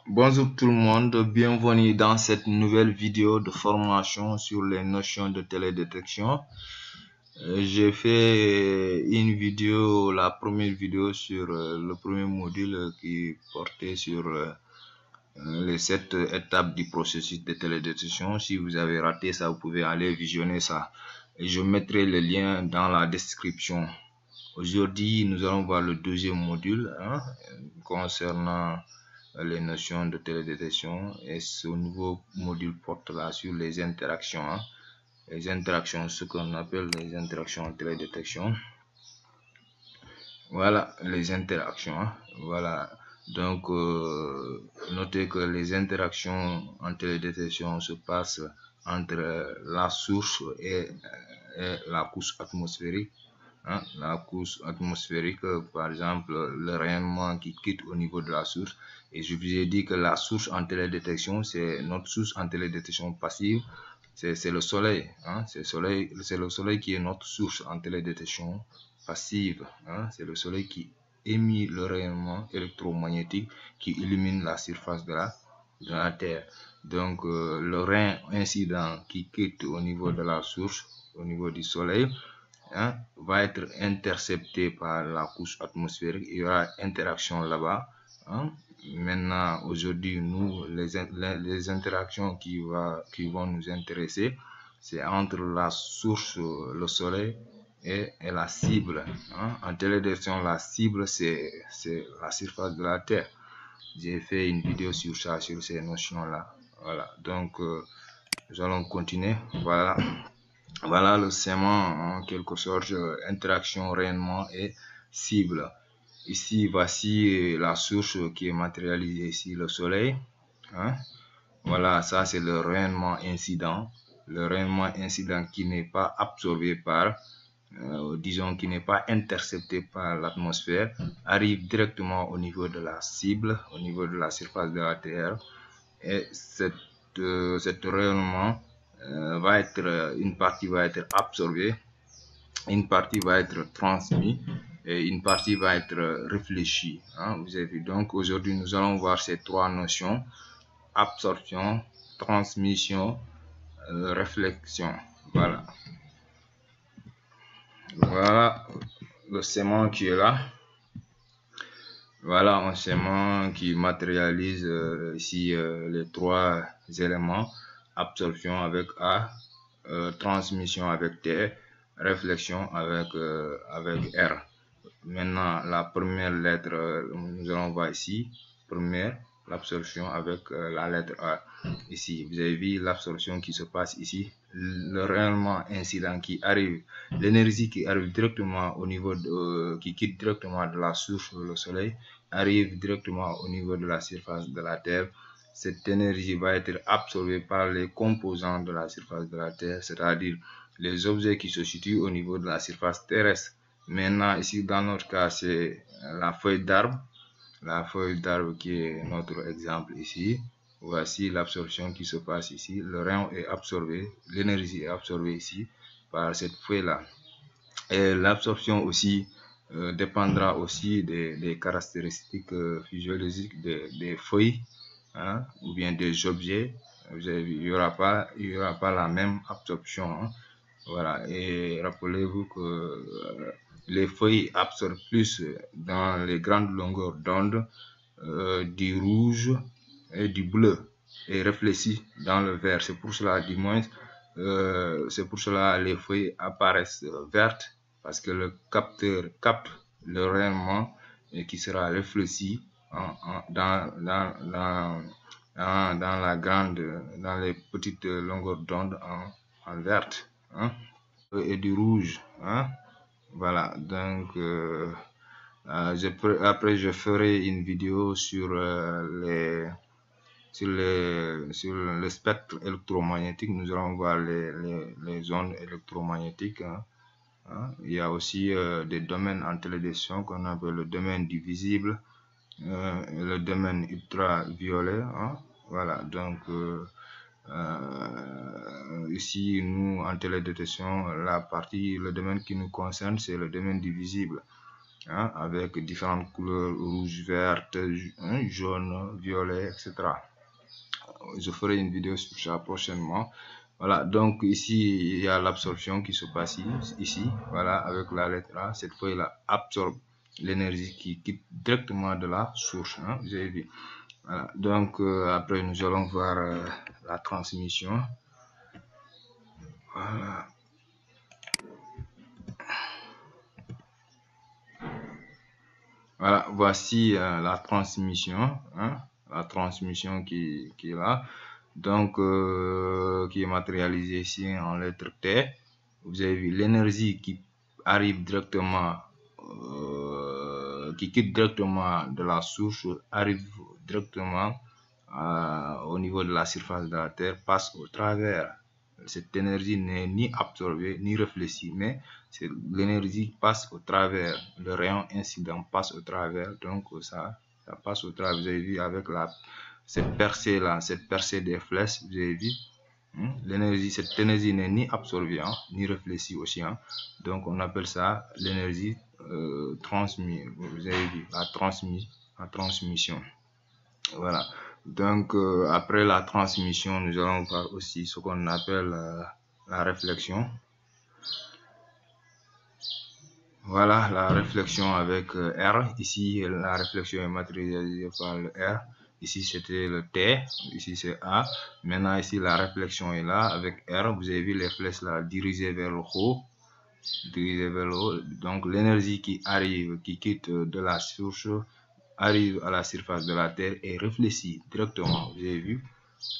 Bonjour tout le monde, bienvenue dans cette nouvelle vidéo de formation sur les notions de télédétection. J'ai fait une vidéo, la première vidéo sur le premier module qui portait sur les 7 étapes du processus de télédétection. Si vous avez raté ça, vous pouvez aller visionner ça. Et je mettrai le lien dans la description. Aujourd'hui, nous allons voir le deuxième module concernant les notions de télédétection, et ce nouveau module porte là sur les interactions, les interactions, ce qu'on appelle les interactions en télédétection. Voilà les interactions, voilà. Donc notez que les interactions en télédétection se passent entre la source et la couche atmosphérique. La couche atmosphérique, par exemple le rayonnement qui quitte au niveau de la source. Et je vous ai dit que la source en télédétection, c'est notre source en télédétection passive, c'est le soleil, c'est le soleil qui est notre source en télédétection passive. C'est le soleil qui émet le rayonnement électromagnétique qui illumine la surface de la Terre. Donc le rayon incident qui quitte au niveau de la source, au niveau du soleil, va être intercepté par la couche atmosphérique. Il y aura interaction là-bas. Maintenant, aujourd'hui, nous, les interactions qui vont nous intéresser, c'est entre la source, le soleil, et la cible. En télédétection, la cible, c'est la surface de la Terre. J'ai fait une vidéo sur ça, sur ces notions-là. Voilà, donc nous allons continuer. Voilà le schéma en quelque sorte, interaction, rayonnement et cible. Ici, voici la source qui est matérialisée ici, le soleil. Voilà, ça c'est le rayonnement incident. Le rayonnement incident qui n'est pas absorbé par, disons, qui n'est pas intercepté par l'atmosphère, arrive directement au niveau de la cible, au niveau de la surface de la Terre. Et cet rayonnement une partie va être absorbée, une partie va être transmise et une partie va être réfléchie. Vous avez vu. Donc aujourd'hui, nous allons voir ces trois notions: absorption, transmission, réflexion. Voilà. Voilà le schéma qui est là. Voilà un schéma qui matérialise ici les trois éléments: absorption avec A, transmission avec T, réflexion avec R. Maintenant, la première lettre, nous allons voir ici, première, l'absorption avec la lettre A. Ici, vous avez vu l'absorption qui se passe ici, le rayonnement incident qui arrive, l'énergie qui arrive directement au niveau qui quitte directement de la source, le soleil, arrive directement au niveau de la surface de la Terre. Cette énergie va être absorbée par les composants de la surface de la Terre, c'est-à-dire les objets qui se situent au niveau de la surface terrestre. Maintenant, ici, dans notre cas, c'est la feuille d'arbre. La feuille d'arbre qui est notre exemple ici. Voici l'absorption qui se passe ici. Le rayon est absorbé, l'énergie est absorbée ici par cette feuille-là. Et l'absorption aussi dépendra aussi des caractéristiques physiologiques des feuilles, ou bien des objets. Vous avez vu, il n'y aura pas la même absorption. Voilà, et rappelez-vous que les feuilles absorbent plus dans les grandes longueurs d'onde du rouge et du bleu et réfléchissent dans le vert. C'est pour cela, du moins, c'est pour cela les feuilles apparaissent vertes, parce que le capteur capte le rayonnement et qui sera réfléchi dans les petites longueurs d'onde en verte, et du rouge. Voilà, donc après je ferai une vidéo sur le spectre électromagnétique. Nous allons voir les ondes électromagnétiques. Il y a aussi des domaines en télédétection qu'on appelle le domaine du visible, le domaine ultraviolet. Voilà, donc ici, nous, en télédétection, le domaine qui nous concerne, c'est le domaine du visible. hein, avec différentes couleurs, rouge, verte, jaune, violet, etc. Je ferai une vidéo sur ça prochainement. Voilà, donc ici il y a l'absorption qui se passe ici, voilà, avec la lettre A. Cette feuille-là absorbe l'énergie qui quitte directement de la source, hein, vous avez vu. Voilà, donc après nous allons voir la transmission. Voilà. Voilà, voici la transmission, hein, la transmission qui est là, donc qui est matérialisée ici en lettre T. Vous avez vu l'énergie qui arrive directement, qui quitte directement de la source, arrive directement au niveau de la surface de la Terre, passe au travers. Cette énergie n'est ni absorbée ni réfléchie, mais l'énergie passe au travers, le rayon incident passe au travers, donc ça passe au travers. Vous avez vu avec cette percée là, cette percée des flèches, vous avez vu, cette énergie n'est ni absorbée, hein, ni réfléchie aussi, hein. Donc on appelle ça l'énergie transmise. Vous avez vu la transmission. Voilà. Donc après la transmission, nous allons voir aussi ce qu'on appelle la réflexion. Voilà la réflexion avec R. Ici, la réflexion est matérialisée par le R. Ici, c'était le T. Ici, c'est A. Maintenant, ici, la réflexion est là avec R. Vous avez vu les flèches là dirigées vers le haut. Dirigées vers le haut. Donc, l'énergie qui arrive, qui quitte de la source, arrive à la surface de la Terre et réfléchit directement. Vous avez vu?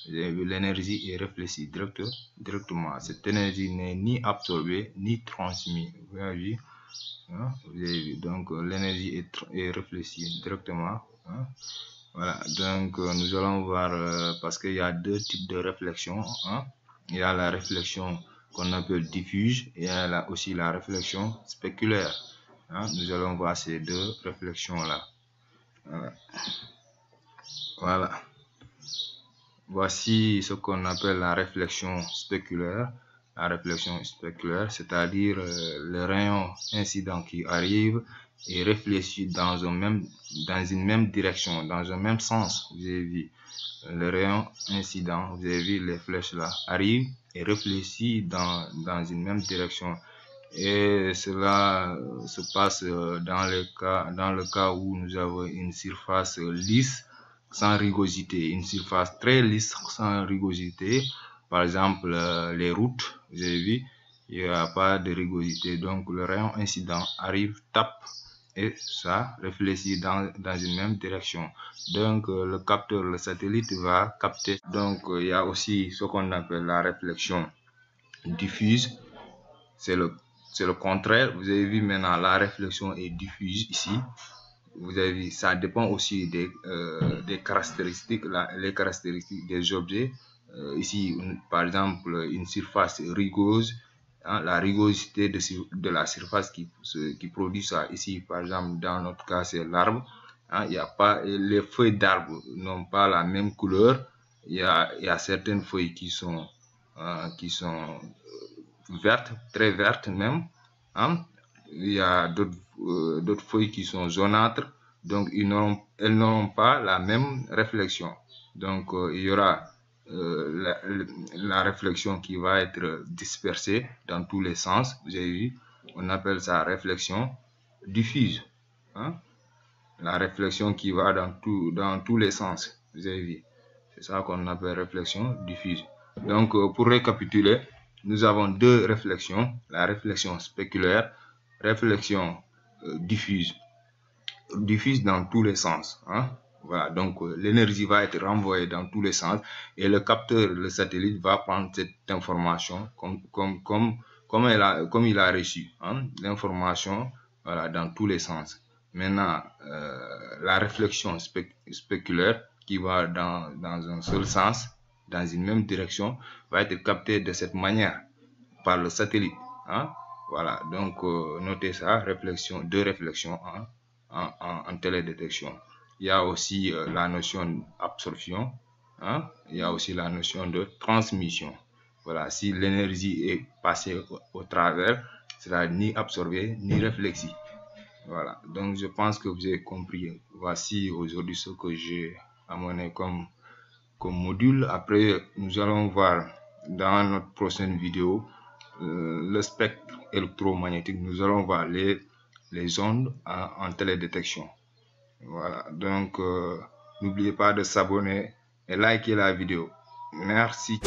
L'énergie est réfléchie directement. Cette énergie n'est ni absorbée ni transmise. Vous avez vu? Hein? Vous avez vu? Donc l'énergie est réfléchie directement. Hein? Voilà, donc nous allons voir parce qu'il y a deux types de réflexion. Hein? Il y a la réflexion qu'on appelle diffuse et il y a aussi la réflexion spéculaire. Hein? Nous allons voir ces deux réflexions là. Voilà. Voilà. Voici ce qu'on appelle la réflexion spéculaire. La réflexion spéculaire, c'est-à-dire le rayon incident qui arrive et réfléchit dans une même direction, dans un même sens. Vous avez vu le rayon incident, vous avez vu les flèches là, arrive et réfléchit dans une même direction. Et cela se passe dans le cas où nous avons une surface lisse, sans rugosité, une surface très lisse sans rugosité. Par exemple, les routes, vous avez vu, il n'y a pas de rugosité. Donc, le rayon incident arrive, tape et ça réfléchit dans une même direction. Donc, le capteur, le satellite va capter. Donc, il y a aussi ce qu'on appelle la réflexion diffuse. C'est le contraire. Vous avez vu maintenant, la réflexion est diffuse ici. Vous avez vu, ça dépend aussi des caractéristiques, les caractéristiques des objets. Ici, par exemple, une surface rugueuse, hein, la rugosité de la surface qui produit ça. Ici, par exemple, dans notre cas, c'est l'arbre. Hein, il y a pas, les feuilles d'arbre n'ont pas la même couleur. Il y a certaines feuilles qui sont vertes, très vertes même. Hein. Il y a d'autres feuilles qui sont jaunâtres, donc elles n'auront pas la même réflexion. Donc il y aura la réflexion qui va être dispersée dans tous les sens. Vous avez vu, on appelle ça réflexion diffuse. Hein? La réflexion qui va dans tous les sens. Vous avez vu, c'est ça qu'on appelle réflexion diffuse. Donc pour récapituler, nous avons deux réflexions, la réflexion spéculaire, réflexion diffuse dans tous les sens. Hein? Voilà, donc l'énergie va être renvoyée dans tous les sens et le capteur, le satellite, va prendre cette information comme il a reçu, hein? L'information, voilà, dans tous les sens. Maintenant, la réflexion spéculaire qui va dans un seul sens, dans une même direction, va être captée de cette manière par le satellite. Hein? Voilà, donc notez ça, deux réflexions en télédétection. Il y a aussi la notion d'absorption, hein? Il y a aussi la notion de transmission. Voilà, si l'énergie est passée au travers, ce sera ni absorbée ni réfléchie. Voilà, donc je pense que vous avez compris. Voici aujourd'hui ce que j'ai amené comme module. Après, nous allons voir dans notre prochaine vidéo le spectre électromagnétique. Nous allons voir les ondes en télédétection. Voilà, donc n'oubliez pas de s'abonner et liker la vidéo. Merci.